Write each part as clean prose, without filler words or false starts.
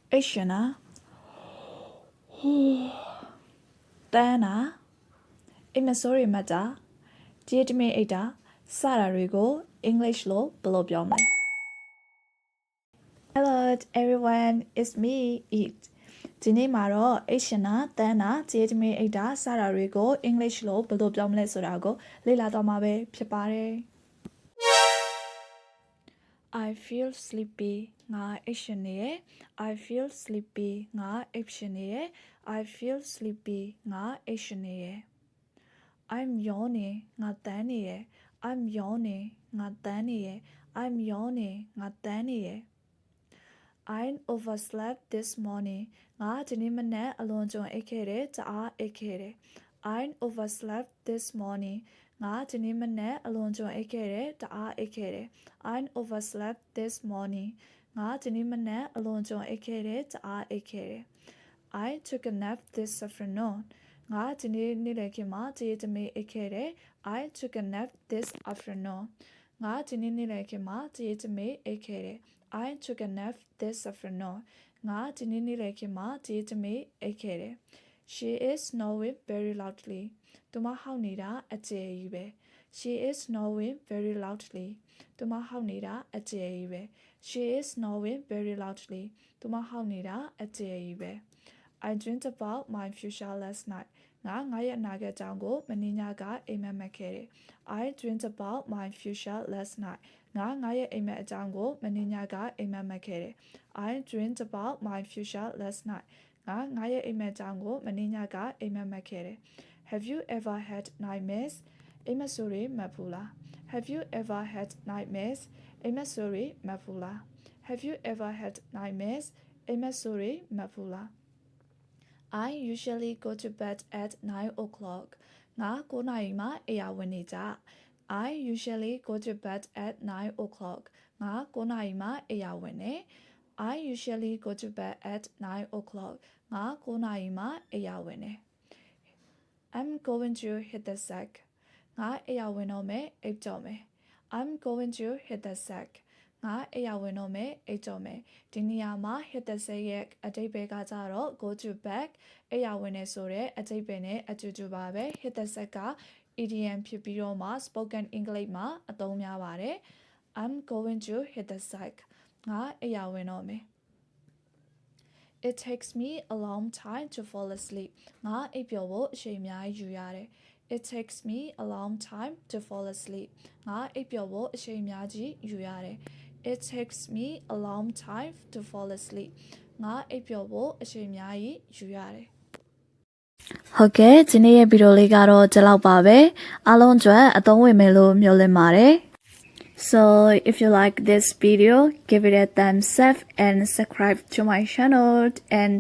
Ishana Dana Sorry Mata Jitme Ada Sara Rigo English Law Below Beyond. Hello everyone, it's me, Eat. Dine Maro, Ishana, Dana, Jitme Ada Sara Rigo English Law Below Beyond Sorago, Lila Domabe, Pipare. I feel sleepy, nga ishane. I feel sleepy, nga ishane. I feel sleepy, nga ishane. I'm yawning, nga daniye. I'm yawning, nga daniye. I'm yawning, nga daniye. I overslept this morning, nga dinimane alonjo ekere ta ekere. I overslept this morning. Nga dinimane alonjo ekere ta ekere. I overslept this morning. Nga dinimane alonjo ekere ta ekere. I took a nap this afternoon. Nga dinilekima tiyetame ekere. I took a nap this afternoon. Nga dinilekima tiyetame ekere. I took a nap this afternoon. Nga dinilekima tiyetame ekere. She is snoring very loudly. Tuma haunida ateibe. She is snoring very loudly. Tuma haunida ateibe. She is snoring very loudly. Tuma haunida ateibe. I dreamed about my future last night. Nga ngaya naga jango maninya ga imamekere. I dreamed about my future last night. Nga ngaya ima jango maninya ga imamekere. I dreamed about my future last night. Nga ngaya ima jango maninya ga imamekere. Have you ever had nightmares? Imasuri mapula. Have you ever had nightmares? Imasuri mapula. Have you ever had nightmares? Imasuri mapula. I usually go to bed at 9 o'clock. Nga konaima eya winija. I usually go to bed at 9 o'clock. Nga konaima eya wine. I usually go to bed at 9 o'clock. Nga konaima eya wine. I'm going to hit the sack. Nga eya winome ejome. I'm going to hit the sack. Nga eya winome ejome. Diniyama hit the sack adebe gajaro go to bed. Eya wine sore adebe ne atutubabe hit the sack idiom pipiroma spoken English ma atomya bare. I'm going to hit the sack. Nga eya winome. It takes me a long time to fall asleep. Nga ipyobo shemya yuyare. It takes me a long time to fall asleep. Nga ipyobo shemya ji yuyare. It takes me a long time to fall asleep. Nga ipyobo shemya yi yuyare. ဟုတ်ကဲ့ဒီနေ့ရဲ့ဗီဒီယိုလေးကတော့ဒီလောက်ပါပဲအားလုံးအတွက်အသုံးဝင်မယ်လို့မျှော်လင့်ပါတယ် So if you like this video give it a thumbs up and subscribe to my channel and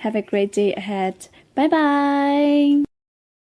have a great day ahead bye bye